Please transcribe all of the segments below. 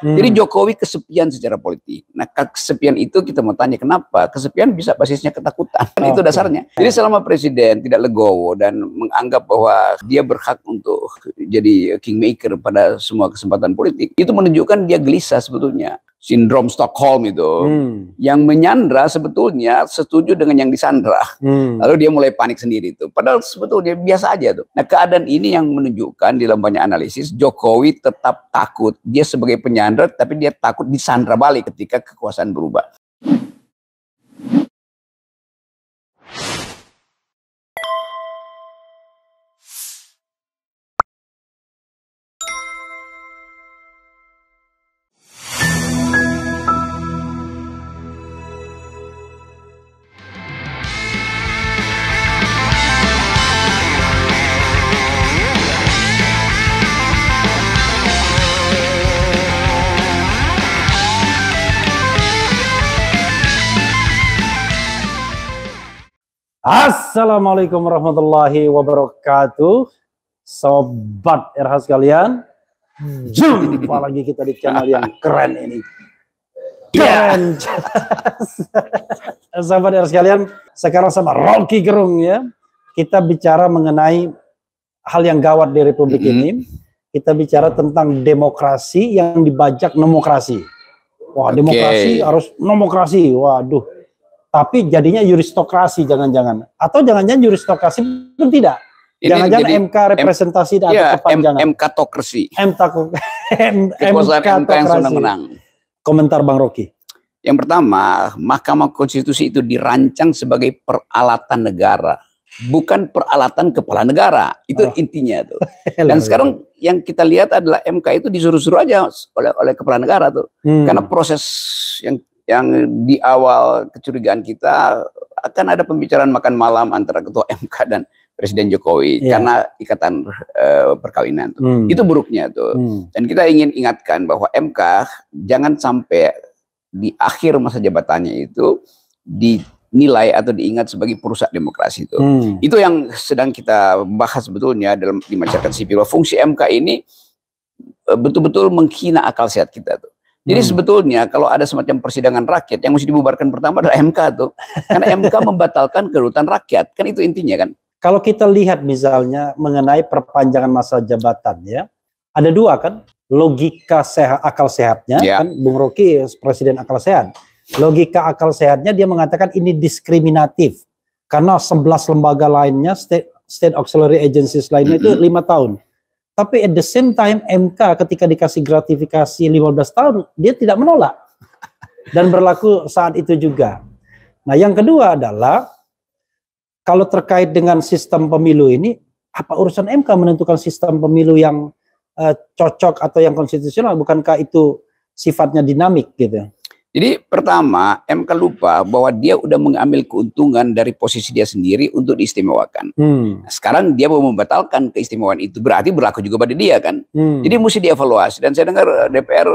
Jadi Jokowi kesepian secara politik. Nah, kesepian itu kita mau tanya kenapa? Kesepian bisa basisnya ketakutan. Itu dasarnya. Jadi selama presiden tidak legowo dan menganggap bahwa dia berhak untuk jadi kingmaker pada semua kesempatan politik, itu menunjukkan dia gelisah sebetulnya. Sindrom Stockholm itu yang menyandra sebetulnya setuju dengan yang disandra. Lalu dia mulai panik sendiri itu. Padahal sebetulnya biasa aja tuh. Nah, keadaan ini yang menunjukkan di dalam banyak analisis Jokowi tetap takut. Dia sebagai penyandra tapi dia takut disandra balik ketika kekuasaan berubah. Assalamualaikum warahmatullahi wabarakatuh, sobat RH sekalian. Jumpa lagi kita di channel yang keren ini. Keren. Sobat RH sekalian, sekarang sama Rocky Gerung ya. Kita bicara mengenai hal yang gawat di Republik ini. Kita bicara tentang demokrasi yang dibajak nomokrasi. Wah, demokrasi harus nomokrasi. Waduh. Tapi jadinya juristokrasi jangan-jangan. Atau jangan-jangan juristokrasi pun tidak. Jangan-jangan MK representasi dan kepanjangan. MK-tokrasi. Kekuasaan MK yang senang-senang. Komentar Bang Rocky. Yang pertama, Mahkamah Konstitusi itu dirancang sebagai peralatan negara. Bukan peralatan kepala negara. Itu intinya tuh. Dan sekarang yang kita lihat adalah MK itu disuruh-suruh aja oleh kepala negara tuh. Karena proses yang di awal kecurigaan kita akan ada pembicaraan makan malam antara ketua MK dan Presiden Jokowi karena ikatan perkawinan tuh. Itu buruknya tuh. Dan kita ingin ingatkan bahwa MK jangan sampai di akhir masa jabatannya itu dinilai atau diingat sebagai perusak demokrasi itu. Itu yang sedang kita bahas sebetulnya di masyarakat sipil. Fungsi MK ini betul-betul menghina akal sehat kita tuh. Jadi sebetulnya kalau ada semacam persidangan rakyat yang mesti dibubarkan pertama adalah MK tuh. Karena MK membatalkan kedaulatan rakyat. Kan itu intinya kan. Kalau kita lihat misalnya mengenai perpanjangan masa jabatan ya. Ada dua kan. Logika akal sehatnya. Kan Bung Rocky presiden akal sehat. Logika akal sehatnya dia mengatakan ini diskriminatif. Karena 11 lembaga lainnya, state auxiliary agencies lainnya itu 5 tahun. Tapi at the same time MK ketika dikasih gratifikasi 15 tahun, dia tidak menolak. Dan berlaku saat itu juga. Nah yang kedua adalah, kalau terkait dengan sistem pemilu ini, apa urusan MK menentukan sistem pemilu yang cocok atau yang konstitusional? Bukankah itu sifatnya dinamik gitu? Jadi pertama, MK lupa bahwa dia udah mengambil keuntungan dari posisi dia sendiri untuk diistimewakan. Sekarang dia mau membatalkan keistimewaan itu, berarti berlaku juga pada dia kan. Jadi mesti dievaluasi. Dan saya dengar DPR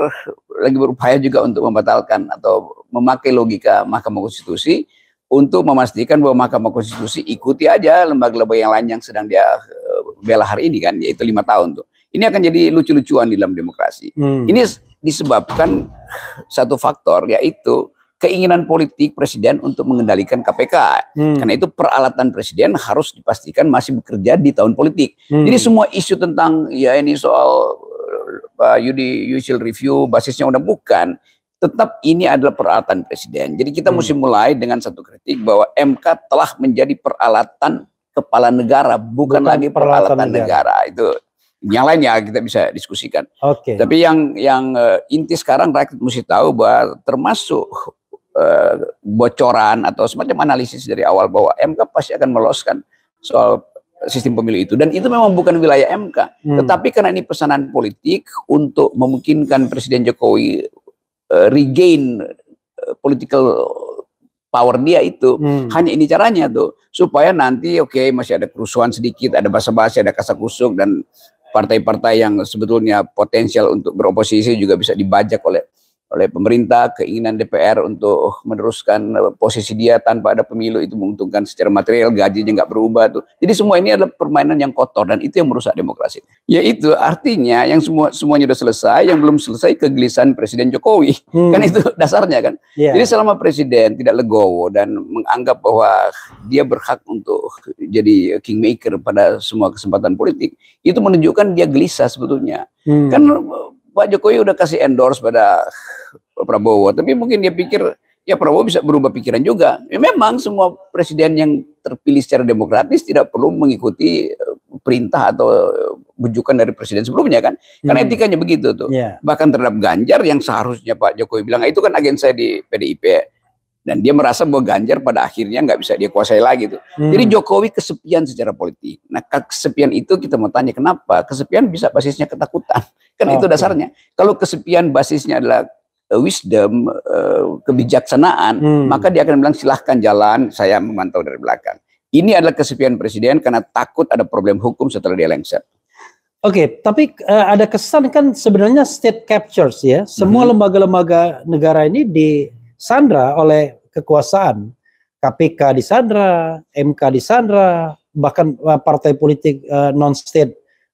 lagi berupaya juga untuk membatalkan atau memakai logika Mahkamah Konstitusi untuk memastikan bahwa Mahkamah Konstitusi ikuti aja lembaga-lembaga yang lain yang sedang dia bela hari ini kan, yaitu 5 tahun tuh. Ini akan jadi lucu-lucuan di dalam demokrasi. Ini disebabkan satu faktor, yaitu keinginan politik presiden untuk mengendalikan KPK. Karena itu peralatan presiden harus dipastikan masih bekerja di tahun politik. Jadi semua isu tentang ya ini soal judicial review basisnya udah bukan. Tetap ini adalah peralatan presiden. Jadi kita mesti mulai dengan satu kritik bahwa MK telah menjadi peralatan kepala negara, bukan lagi peralatan negara. Itu yang lain ya kita bisa diskusikan. Tapi yang inti sekarang rakyat mesti tahu bahwa termasuk bocoran atau semacam analisis dari awal bahwa MK pasti akan meloloskan soal sistem pemilu itu. Dan itu memang bukan wilayah MK. Tetapi karena ini pesanan politik untuk memungkinkan Presiden Jokowi regain political power dia itu, hanya ini caranya tuh. Supaya nanti masih ada kerusuhan sedikit, ada basa-basi, ada kasakusuk, dan partai-partai yang sebetulnya potensial untuk beroposisi juga bisa dibajak oleh oleh pemerintah, keinginan DPR untuk meneruskan posisi dia tanpa ada pemilu itu menguntungkan secara material, gajinya nggak berubah tuh. Jadi semua ini adalah permainan yang kotor dan itu yang merusak demokrasi. Yaitu artinya yang semuanya sudah selesai, yang belum selesai kegelisahan Presiden Jokowi. Kan itu dasarnya kan. Jadi selama Presiden tidak legowo dan menganggap bahwa dia berhak untuk jadi kingmaker pada semua kesempatan politik, itu menunjukkan dia gelisah sebetulnya. Kan Pak Jokowi udah kasih endorse pada Prabowo, tapi mungkin dia pikir ya Prabowo bisa berubah pikiran juga. Ya, memang semua presiden yang terpilih secara demokratis tidak perlu mengikuti perintah atau bujukan dari presiden sebelumnya kan, karena etikanya begitu tuh. Bahkan terhadap Ganjar yang seharusnya Pak Jokowi bilang itu kan agen saya di PDIP, dan dia merasa bahwa Ganjar pada akhirnya nggak bisa dia kuasai lagi tuh. Jadi Jokowi kesepian secara politik. Nah, kesepian itu kita mau tanya kenapa? Kesepian bisa basisnya ketakutan. Kan itu dasarnya. Kalau kesepian basisnya adalah wisdom, kebijaksanaan, maka dia akan bilang silahkan jalan, saya memantau dari belakang. Ini adalah kesepian presiden karena takut ada problem hukum setelah dia lengser. Oke, tapi ada kesan kan sebenarnya state captures ya. Semua lembaga-lembaga negara ini disandra oleh kekuasaan. KPK disandra, MK disandra, bahkan partai politik non-state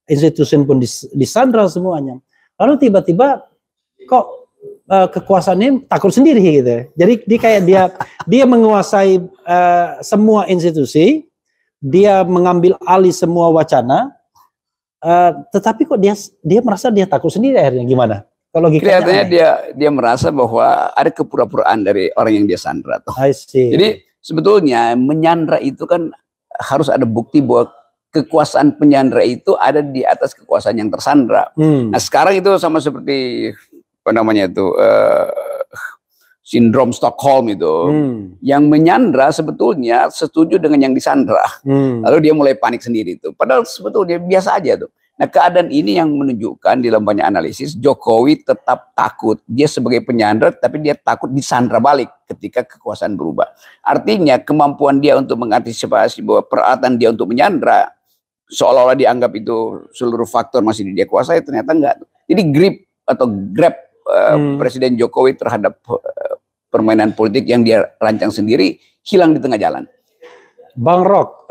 institution pun disandra semuanya. Lalu tiba-tiba kok kekuasaan ini takut sendiri gitu. Jadi dia menguasai semua institusi, dia mengambil alih semua wacana, tetapi kok dia merasa dia takut sendiri akhirnya gimana? Kalau kelihatannya dia merasa bahwa ada kepura-puraan dari orang yang dia sandra. Jadi sebetulnya menyandra itu kan harus ada bukti bahwa kekuasaan penyandra itu ada di atas kekuasaan yang tersandra. Nah sekarang itu sama seperti apa namanya itu sindrom Stockholm itu, yang menyandra sebetulnya setuju dengan yang disandra, lalu dia mulai panik sendiri itu. Padahal sebetulnya biasa aja tuh. Nah keadaan ini yang menunjukkan di dalam banyak analisis Jokowi tetap takut dia sebagai penyandra, tapi dia takut disandra balik ketika kekuasaan berubah. Artinya kemampuan dia untuk mengantisipasi bahwa peralatan dia untuk menyandra seolah-olah dianggap itu seluruh faktor masih dia kuasai, ternyata enggak. Jadi grab Presiden Jokowi terhadap permainan politik yang dia rancang sendiri hilang di tengah jalan. Bang Rok,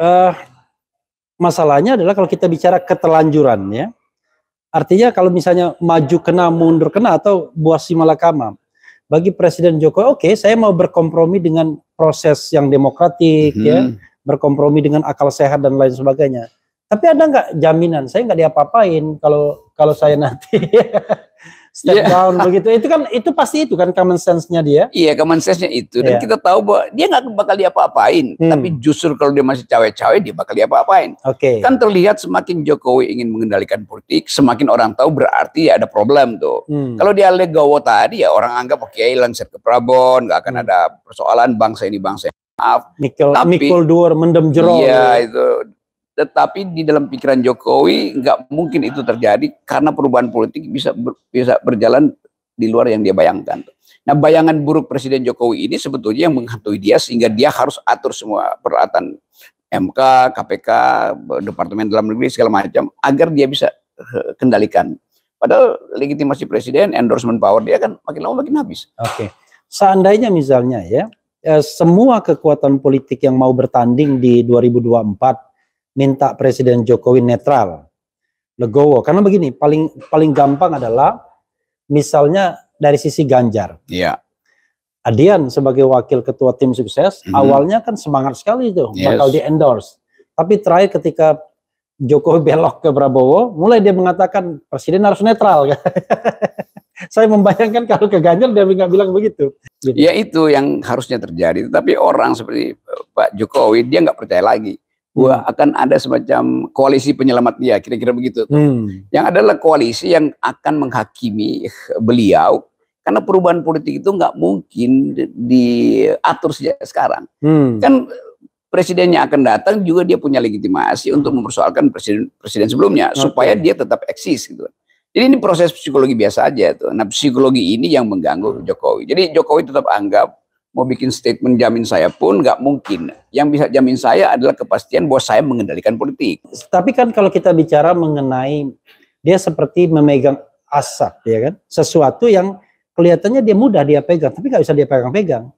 masalahnya adalah kalau kita bicara keterlanjuran ya, artinya kalau misalnya maju kena mundur kena atau buah si malakama, bagi Presiden Jokowi oke, saya mau berkompromi dengan proses yang demokratik ya, berkompromi dengan akal sehat dan lain sebagainya. Tapi ada nggak jaminan saya nggak diapa-apain kalau saya nanti step down begitu? Itu pasti itu kan common sense-nya dia. Iya, common sense-nya itu. Dan kita tahu bahwa dia nggak bakal diapa-apain. Tapi justru kalau dia masih cawe-cawe, dia bakal diapa-apain. Kan terlihat semakin Jokowi ingin mengendalikan politik, semakin orang tahu berarti ada problem tuh. Kalau dia legowo tadi ya orang anggap oke, lengser ke Prabon, nggak akan ada persoalan bangsa ini bangsa yang maaf. Mikul dur mendem jero. Iya itu. Tetapi di dalam pikiran Jokowi nggak mungkin itu terjadi karena perubahan politik bisa berjalan di luar yang dia bayangkan. Nah bayangan buruk Presiden Jokowi ini sebetulnya yang menghantui dia sehingga dia harus atur semua peralatan MK, KPK, Departemen Dalam Negeri segala macam agar dia bisa kendalikan. Padahal legitimasi presiden, endorsement power dia kan makin lama makin habis. Seandainya misalnya ya semua kekuatan politik yang mau bertanding di 2024 minta Presiden Jokowi netral, legowo. Karena begini, paling gampang adalah misalnya dari sisi Ganjar. Adian sebagai wakil ketua tim sukses, awalnya kan semangat sekali itu, bakal di endorse. Tapi terakhir ketika Jokowi belok ke Prabowo, mulai dia mengatakan Presiden harus netral. Saya membayangkan kalau ke Ganjar dia nggak bilang begitu. Ya itu yang harusnya terjadi. Tapi orang seperti Pak Jokowi, dia nggak percaya lagi. Akan ada semacam koalisi penyelamat dia, kira-kira begitu. Yang adalah koalisi yang akan menghakimi beliau, karena perubahan politik itu nggak mungkin diatur sejak sekarang. Kan presidennya akan datang juga dia punya legitimasi untuk mempersoalkan presiden sebelumnya, supaya dia tetap eksis gitu. Jadi ini proses psikologi biasa aja tuh. Nah psikologi ini yang mengganggu Jokowi. Jadi Jokowi tetap anggap mau bikin statement jamin saya pun nggak mungkin. Yang bisa jamin saya adalah kepastian bahwa saya mengendalikan politik. Tapi kan kalau kita bicara mengenai dia seperti memegang asap, ya kan, sesuatu yang kelihatannya dia mudah dia pegang, tapi nggak bisa dia pegang-pegang.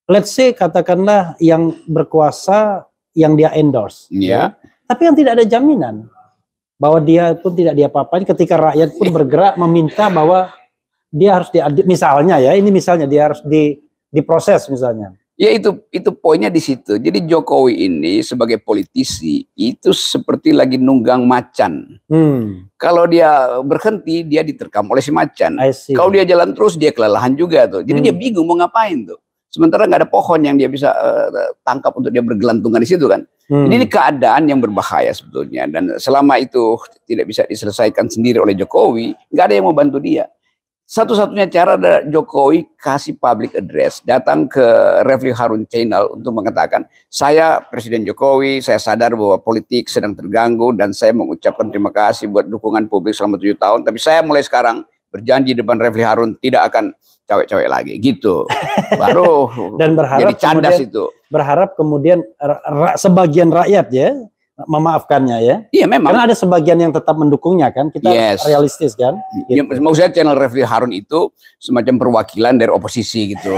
Let's say katakanlah yang berkuasa yang dia endorse, ya. Tapi yang tidak ada jaminan bahwa dia pun tidak diapa-apain ketika rakyat pun bergerak meminta bahwa dia harus misalnya ya, ini misalnya dia harus diproses misalnya. Ya itu poinnya di situ. Jadi Jokowi ini sebagai politisi itu seperti lagi nunggang macan. Kalau dia berhenti dia diterkam oleh si macan. Kalau dia jalan terus dia kelelahan juga tuh. Jadi dia bingung mau ngapain tuh. Sementara nggak ada pohon yang dia bisa tangkap untuk dia bergelantungan di situ kan. Ini keadaan yang berbahaya sebetulnya. Dan selama itu tidak bisa diselesaikan sendiri oleh Jokowi, nggak ada yang mau bantu dia. Satu-satunya cara adalah Jokowi kasih public address, datang ke Refli Harun Channel untuk mengatakan, saya Presiden Jokowi, saya sadar bahwa politik sedang terganggu dan saya mengucapkan terima kasih buat dukungan publik selama 7 tahun, tapi saya mulai sekarang berjanji depan Refli Harun tidak akan cewek-cewek lagi, gitu. Baru dan berharap jadi candas itu. Berharap kemudian sebagian rakyat ya memaafkannya ya. Iya memang. Karena ada sebagian yang tetap mendukungnya kan. Kita realistis kan. Gitu. Ya, maksud saya channel Refli Harun itu semacam perwakilan dari oposisi gitu.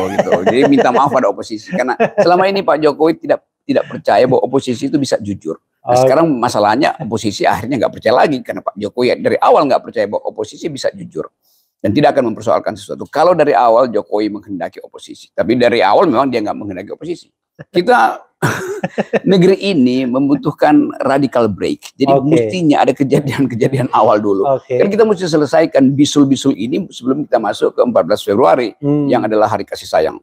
Jadi minta maaf pada oposisi karena selama ini Pak Jokowi tidak percaya bahwa oposisi itu bisa jujur. Nah, sekarang masalahnya oposisi akhirnya nggak percaya lagi karena Pak Jokowi dari awal nggak percaya bahwa oposisi bisa jujur dan tidak akan mempersoalkan sesuatu. Kalau dari awal Jokowi menghendaki oposisi, tapi dari awal memang dia nggak menghendaki oposisi. Kita negeri ini membutuhkan radical break. Jadi mestinya ada kejadian-kejadian awal dulu. Kan kita mesti selesaikan bisul-bisul ini sebelum kita masuk ke 14 Februari yang adalah hari kasih sayang.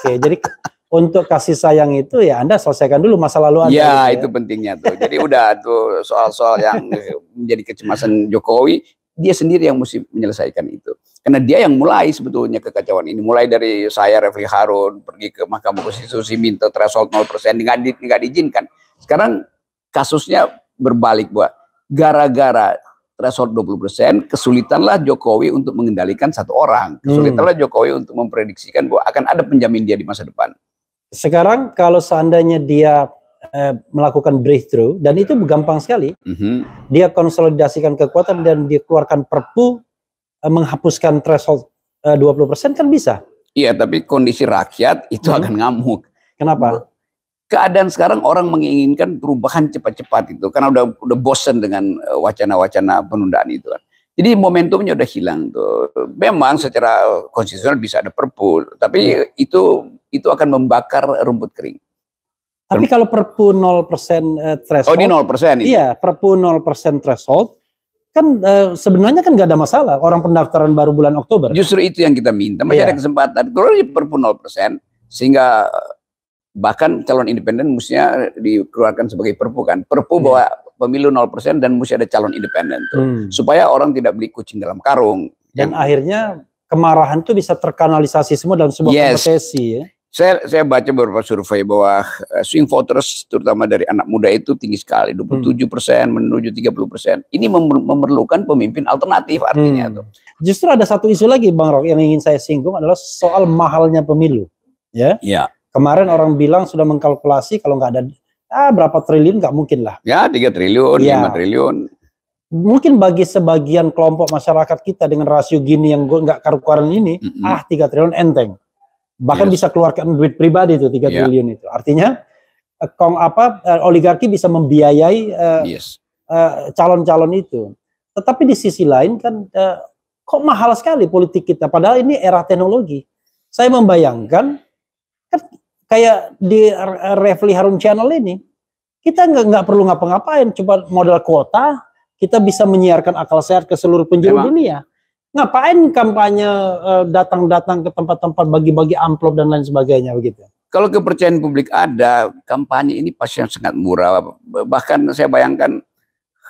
Jadi untuk kasih sayang itu ya Anda selesaikan dulu masa lalu Anda. Ya, itu pentingnya tuh. Jadi udah tuh soal-soal yang menjadi kecemasan Jokowi, dia sendiri yang mesti menyelesaikan itu. Karena dia yang mulai sebetulnya kekacauan ini. Mulai dari saya, Refli Harun, pergi ke Mahkamah Konstitusi, minta threshold 0%, nggak diizinkan. Sekarang kasusnya berbalik, bahwa gara-gara threshold 20%, kesulitanlah Jokowi untuk mengendalikan satu orang. Kesulitanlah Jokowi untuk memprediksikan bahwa akan ada penjamin dia di masa depan. Sekarang kalau seandainya dia melakukan breakthrough, dan itu gampang sekali, dia konsolidasikan kekuatan dan dia keluarkan perpu, menghapuskan threshold 20% kan bisa. Iya, tapi kondisi rakyat itu akan ngamuk. Kenapa? Keadaan sekarang orang menginginkan perubahan cepat-cepat itu karena udah bosen dengan wacana-wacana penundaan itu kan. Jadi momentumnya udah hilang tuh. Memang secara konstitusional bisa ada perpu, tapi itu akan membakar rumput kering. Tapi kalau perpu 0% threshold. Oh, di 0% itu. Iya, perpu 0% threshold kan sebenarnya kan nggak ada masalah orang pendaftaran baru bulan Oktober. Justru itu yang kita minta, masih ada kesempatan. Kalau di perpu 0% sehingga bahkan calon independen mestinya dikeluarkan sebagai perpu kan. Perpu bahwa pemilu 0% dan mesti ada calon independen tuh. Supaya orang tidak beli kucing dalam karung. Dan akhirnya kemarahan itu bisa terkanalisasi semua dalam sebuah kompetisi ya. Saya baca beberapa survei bahwa swing voters terutama dari anak muda itu tinggi sekali, 27% menuju 30%. Ini memerlukan pemimpin alternatif artinya tuh. Justru ada satu isu lagi Bang Rock yang ingin saya singgung adalah soal mahalnya pemilu. Ya. Kemarin orang bilang sudah mengkalkulasi kalau nggak ada berapa triliun nggak mungkin lah. Ya 3 triliun, 5 triliun. Mungkin bagi sebagian kelompok masyarakat kita dengan rasio gini yang nggak karu-karuan ini, 3 triliun enteng. Bahkan bisa keluarkan duit pribadi itu 3 triliun itu. Artinya oligarki bisa membiayai calon-calon itu. Tetapi di sisi lain kan kok mahal sekali politik kita. Padahal ini era teknologi. Saya membayangkan kan kayak di Refli Harun Channel ini kita nggak perlu ngapa-ngapain. Coba modal kuota kita bisa menyiarkan akal sehat ke seluruh penjuru dunia. Ngapain kampanye datang-datang ke tempat-tempat bagi-bagi amplop dan lain sebagainya begitu? Kalau kepercayaan publik ada, kampanye ini pasti yang sangat murah. Bahkan saya bayangkan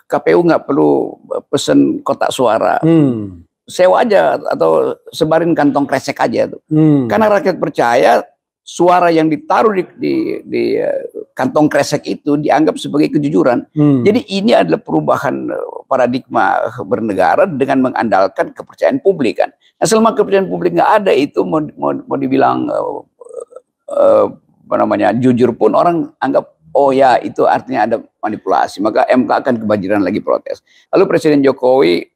KPU nggak perlu pesen kotak suara, sewa aja atau sebarin kantong kresek aja tuh. Karena rakyat percaya suara yang ditaruh di kantong kresek itu dianggap sebagai kejujuran. Jadi ini adalah perubahan paradigma bernegara dengan mengandalkan kepercayaan publik kan. Nah, selama kepercayaan publik nggak ada itu mau dibilang jujur pun orang anggap oh ya itu artinya ada manipulasi. Maka MK akan kebanjiran lagi protes. Lalu Presiden Jokowi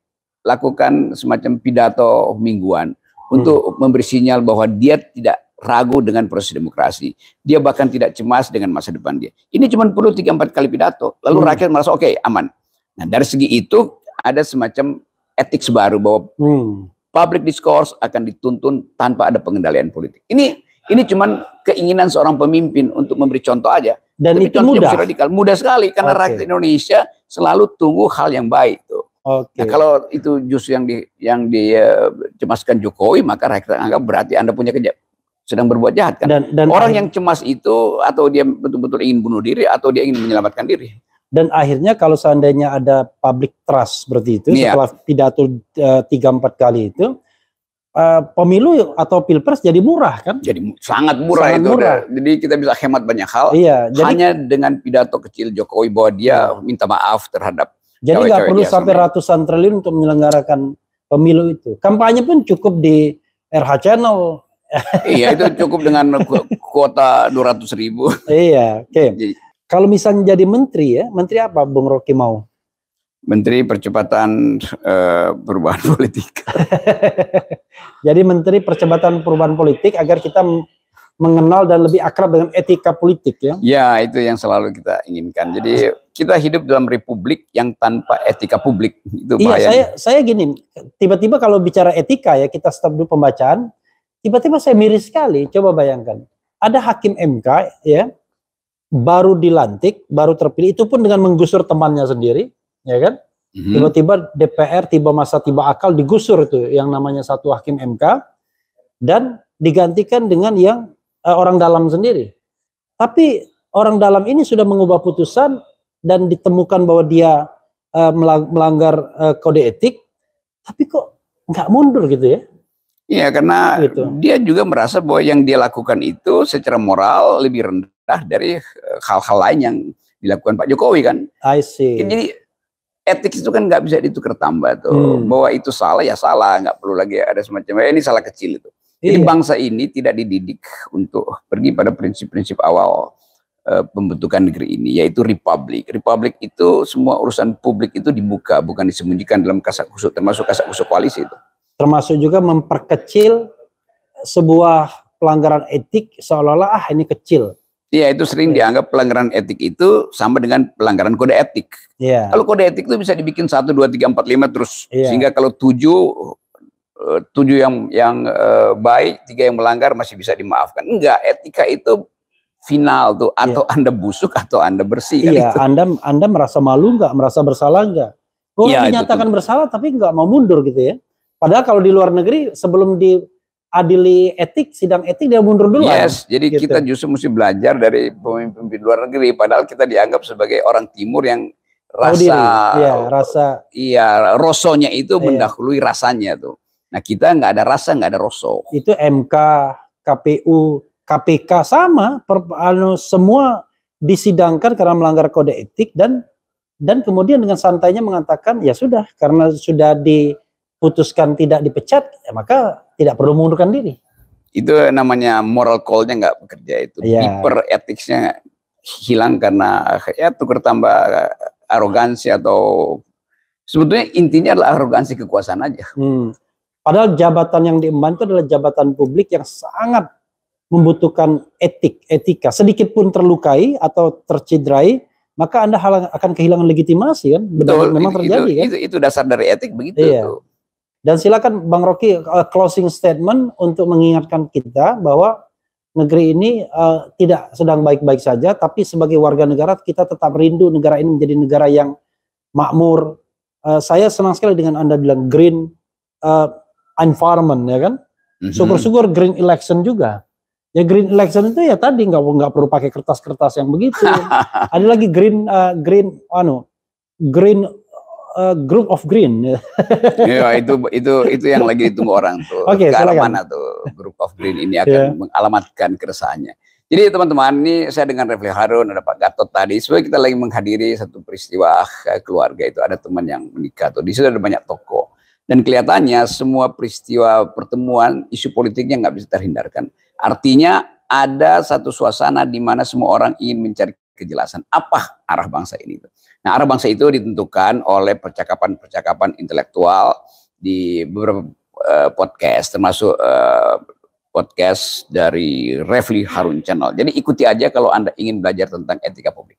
lakukan semacam pidato mingguan. untuk memberi sinyal bahwa dia tidak ragu dengan proses demokrasi. Dia bahkan tidak cemas dengan masa depan dia. Ini cuma perlu 3-4 kali pidato. Lalu rakyat merasa oke, aman. Nah, dari segi itu ada semacam etik baru bahwa public discourse akan dituntun tanpa ada pengendalian politik. Ini cuma keinginan seorang pemimpin untuk memberi contoh aja. Dan tapi itu mudah. Radikal. Mudah sekali karena rakyat Indonesia selalu tunggu hal yang baik tuh. Nah, kalau itu justru yang dicemaskan Jokowi, maka rakyat anggap berarti Anda punya sedang berbuat jahat kan. Dan orang yang cemas itu atau dia betul-betul ingin bunuh diri atau dia ingin menyelamatkan diri. Dan akhirnya kalau seandainya ada public trust seperti itu, setelah pidato 3-4 kali itu, pemilu atau pilpres jadi murah kan? Jadi sangat murah itu. Jadi kita bisa hemat banyak hal. Iya, hanya dengan pidato kecil Jokowi bahwa dia minta maaf terhadap. Jadi nggak perlu sampai ratusan triliun untuk menyelenggarakan pemilu itu. Kampanye pun cukup di RH Channel. Iya, itu cukup dengan kuota 200.000. Iya, oke. Kalau misalnya jadi menteri ya, menteri apa Bung Rocky mau? Menteri Percepatan Perubahan Politik. Jadi Menteri Percepatan Perubahan Politik agar kita mengenal dan lebih akrab dengan etika politik ya. Ya, itu yang selalu kita inginkan. Jadi kita hidup dalam republik yang tanpa etika publik. Itu bahaya. Saya gini, tiba-tiba kalau bicara etika ya, kita stop dulu pembacaan, tiba-tiba saya miris sekali. Coba bayangkan, ada hakim MK ya, baru dilantik, baru terpilih, itu pun dengan menggusur temannya sendiri, ya kan? Tiba-tiba DPR tiba masa tiba akal digusur itu yang namanya satu hakim MK dan digantikan dengan yang orang dalam sendiri. Tapi orang dalam ini sudah mengubah putusan dan ditemukan bahwa dia melanggar kode etik, tapi kok nggak mundur gitu ya? Iya, karena dia juga merasa bahwa yang dia lakukan itu secara moral lebih rendah dari hal-hal lain yang dilakukan Pak Jokowi kan. I see. Jadi etik itu kan nggak bisa ditukar tambah tuh. Bahwa itu salah ya salah, nggak perlu lagi ada semacam ini salah kecil itu. Jadi bangsa ini tidak dididik untuk pergi pada prinsip-prinsip awal pembentukan negeri ini, yaitu republik. Republik itu semua urusan publik itu dibuka, bukan disembunyikan dalam kasak-kusuk, termasuk kasak-kusuk koalisi itu. Termasuk juga memperkecil sebuah pelanggaran etik seolah-olah ini kecil. Iya, itu sering dianggap pelanggaran etik itu sama dengan pelanggaran kode etik. Kalau kode etik itu bisa dibikin 1, 2, 3, 4, 5 terus. Sehingga kalau 7 yang baik, 3 yang melanggar masih bisa dimaafkan. Enggak, etika itu final tuh. Atau Anda busuk atau Anda bersih. Iya, kan itu. Anda merasa malu nggak, merasa bersalah nggak? Dinyatakan bersalah tapi nggak mau mundur gitu ya. Padahal kalau di luar negeri sebelum diadili etik, sidang etik dia mundur dulu. Jadi gitu. Kita justru mesti belajar dari pemimpin luar negeri. Padahal kita dianggap sebagai orang timur yang rosonya itu mendahului rasanya tuh. Nah, kita nggak ada rasa, nggak ada roso. Itu MK, KPU, KPK sama, semua disidangkan karena melanggar kode etik dan kemudian dengan santainya mengatakan ya sudah, karena sudah diputuskan tidak dipecat, ya maka tidak perlu mengundurkan diri. Itu namanya moral call-nya nggak bekerja itu. Hyper etiknya hilang karena ya tukar tambah arogansi atau sebetulnya intinya adalah arogansi kekuasaan aja. Padahal jabatan yang diemban itu adalah jabatan publik yang sangat membutuhkan etika. Sedikit pun terlukai atau tercederai, maka Anda akan kehilangan legitimasi kan? Betul, memang terjadi kan? Itu dasar dari etik begitu. Tuh. Dan silakan Bang Rocky closing statement untuk mengingatkan kita bahwa negeri ini tidak sedang baik-baik saja, tapi sebagai warga negara kita tetap rindu negara ini menjadi negara yang makmur. Saya senang sekali dengan Anda bilang green environment ya kan. Syukur-syukur green election juga. Ya green election itu ya tadi nggak perlu pakai kertas-kertas yang begitu. Ada lagi green group of green. Ya itu yang lagi ditunggu orang tuh. Ke arah mana tuh group of green ini akan mengalamatkan keresahannya. Jadi teman-teman, ini saya dengan Refli Harun, ada Pak Gatot tadi. Sebenarnya kita lagi menghadiri satu peristiwa keluarga itu, ada teman yang menikah tuh. Di situ ada banyak tokoh. Dan kelihatannya semua peristiwa pertemuan isu politiknya nggak bisa terhindarkan. Artinya ada satu suasana di mana semua orang ingin mencari kejelasan apa arah bangsa ini. Nah, arah bangsa itu ditentukan oleh percakapan-percakapan intelektual di beberapa podcast, termasuk podcast dari Refli Harun Channel. Jadi ikuti aja kalau Anda ingin belajar tentang etika publik.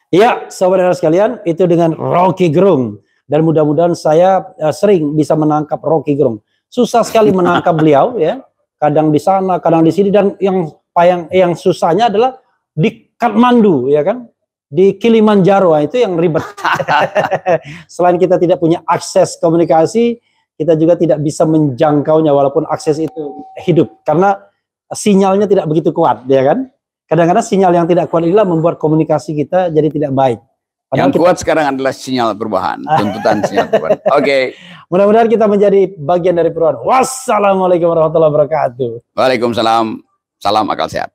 Iya, saudara sekalian, itu dengan Rocky Gerung. Dan mudah-mudahan saya sering bisa menangkap Rocky Gerung. Susah sekali menangkap beliau, ya. Kadang di sana, kadang di sini, dan yang susahnya adalah di Kathmandu, ya kan? Di Kilimanjaro, itu yang ribet. Selain kita tidak punya akses komunikasi, kita juga tidak bisa menjangkaunya walaupun akses itu hidup, karena sinyalnya tidak begitu kuat, ya kan? Kadang-kadang sinyal yang tidak kuat inilah membuat komunikasi kita jadi tidak baik. Padahal yang kuat sekarang adalah sinyal perubahan, tuntutan sinyal perubahan. Oke. Mudah-mudahan kita menjadi bagian dari perubahan. Wassalamualaikum warahmatullahi wabarakatuh. Waalaikumsalam. Salam akal sehat.